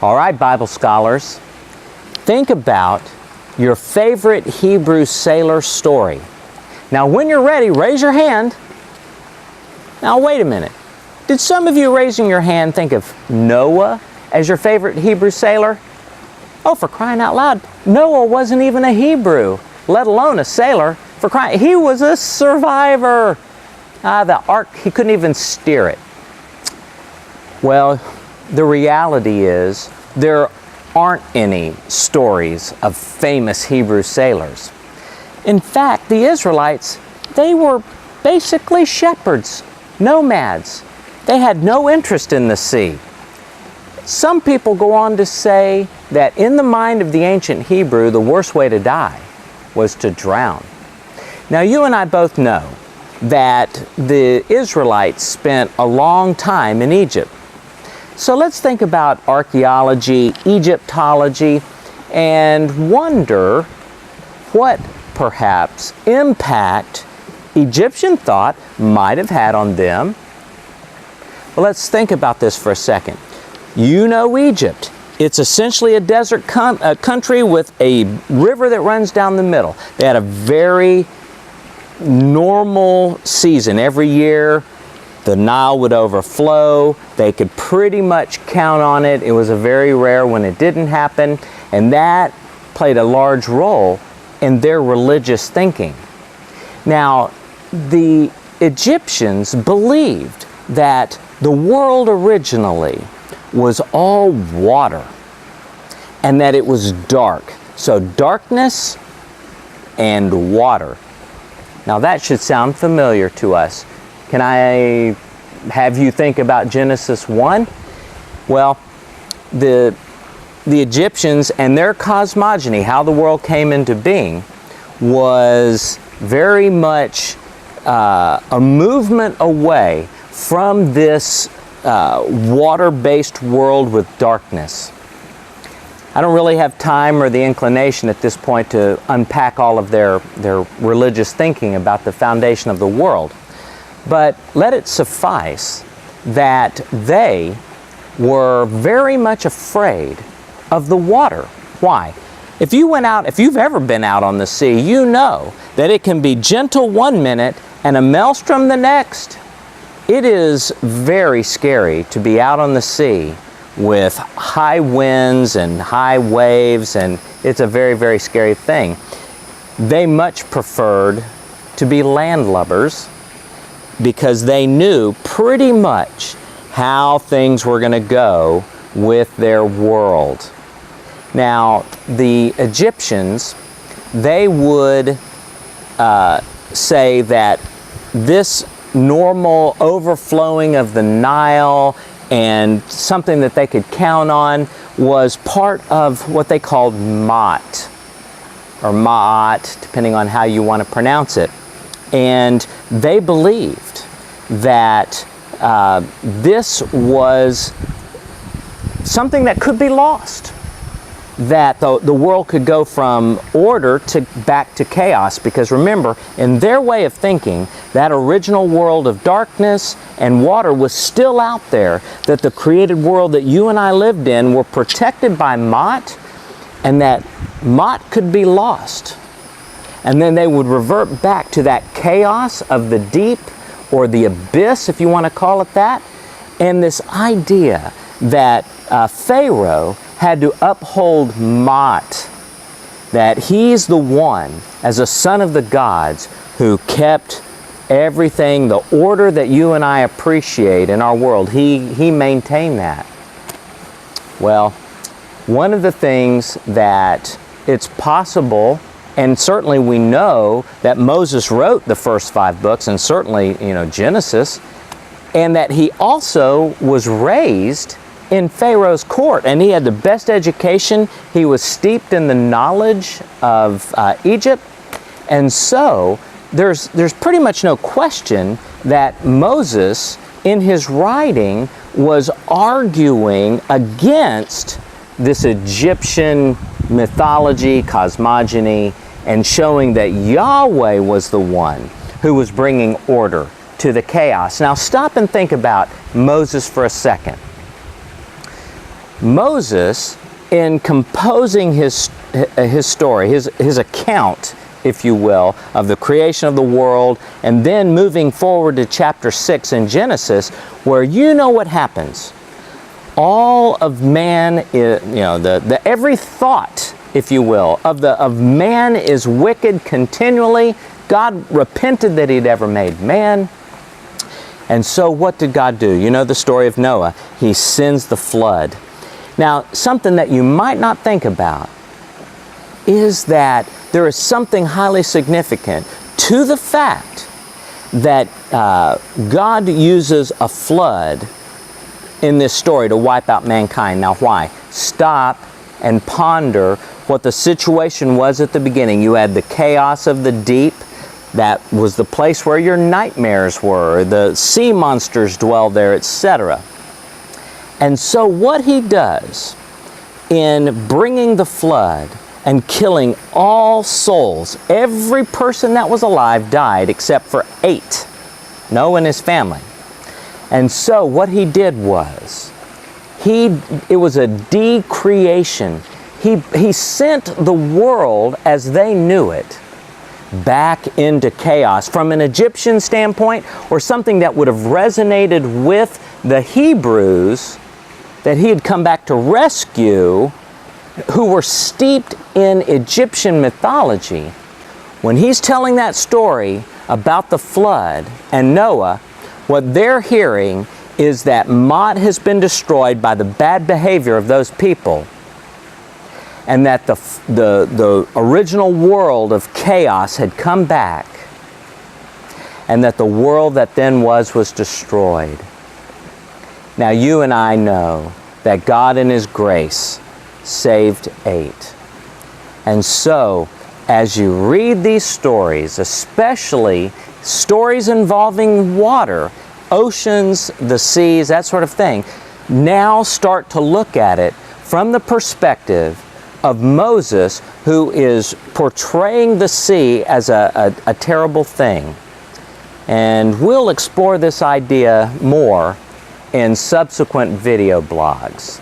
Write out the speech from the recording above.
All right, Bible scholars, think about your favorite Hebrew sailor story. Now, when you're ready, raise your hand. Now, wait a minute. Did some of you raising your hand think of Noah as your favorite Hebrew sailor? Oh, for crying out loud, Noah wasn't even a Hebrew, let alone a sailor. For crying, he was a survivor. The ark, he couldn't even steer it. Well, the reality is there aren't any stories of famous Hebrew sailors. In fact, the Israelites, they were basically shepherds, nomads. They had no interest in the sea. Some people go on to say that in the mind of the ancient Hebrew, the worst way to die was to drown. Now, you and I both know that the Israelites spent a long time in Egypt. So let's think about archaeology, Egyptology, and wonder what perhaps impact Egyptian thought might have had on them. Well, let's think about this for a second. You know Egypt. It's essentially a desert country with a river that runs down the middle. They had a very normal season. Every year, the Nile would overflow. They could pretty much count on it. It was a very rare when it didn't happen, and that played a large role in their religious thinking. Now, the Egyptians believed that the world originally was all water and that it was dark. So darkness and water. Now that should sound familiar to us. Can I have you think about Genesis 1? Well, the Egyptians and their cosmogony, how the world came into being, was very much a movement away from this water-based world with darkness. I don't really have time or the inclination at this point to unpack all of their religious thinking about the foundation of the world. But let it suffice that they were very much afraid of the water. Why? If you've ever been out on the sea, you know that it can be gentle one minute and a maelstrom the next. It is very scary to be out on the sea with high winds and high waves, and it's a very, very scary thing. They much preferred to be landlubbers because they knew pretty much how things were going to go with their world. Now, the Egyptians, they would say that this normal overflowing of the Nile and something that they could count on was part of what they called Ma'at, or Ma'at, depending on how you want to pronounce it. And they believed that this was something that could be lost, that the world could go from order back to chaos, because remember, in their way of thinking, that original world of darkness and water was still out there, that the created world that you and I lived in were protected by Ma'at, and that Ma'at could be lost. And then they would revert back to that chaos of the deep, or the abyss, if you want to call it that, and this idea that Pharaoh had to uphold Ma'at, that he's the one, as a son of the gods, who kept everything, the order that you and I appreciate in our world. He maintained that. Well, one of the things that it's possible, and certainly we know that Moses wrote the first 5 books, and certainly, Genesis, and that he also was raised in Pharaoh's court, and he had the best education. He was steeped in the knowledge of Egypt, and so there's pretty much no question that Moses, in his writing, was arguing against this Egyptian mythology, cosmogony, and showing that Yahweh was the one who was bringing order to the chaos. Now stop and think about Moses for a second. Moses, in composing his story, his account, if you will, of the creation of the world, and then moving forward to chapter 6 in Genesis, where you know what happens. All of man, every thought, if you will, of man is wicked continually. God repented that he'd ever made man. And so what did God do? You know the story of Noah. He sends the flood. Now, something that you might not think about is that there is something highly significant to the fact that God uses a flood in this story to wipe out mankind. Now, why? Stop and ponder what the situation was at the beginning. You had the chaos of the deep. That was the place where your nightmares were. The sea monsters dwell there, etc. And so what he does in bringing the flood and killing all souls, every person that was alive died except for 8, Noah and his family. And so what he did was, it was a decreation. He sent the world as they knew it back into chaos from an Egyptian standpoint, or something that would have resonated with the Hebrews that he had come back to rescue, who were steeped in Egyptian mythology. When he's telling that story about the flood and Noah, what they're hearing is that Mot has been destroyed by the bad behavior of those people, and that the original world of chaos had come back, and that the world that then was destroyed. Now you and I know that God in His grace saved 8. And so, as you read these stories, especially stories involving water, oceans, the seas, that sort of thing, now start to look at it from the perspective of Moses, who is portraying the sea as a terrible thing. And we'll explore this idea more in subsequent video blogs.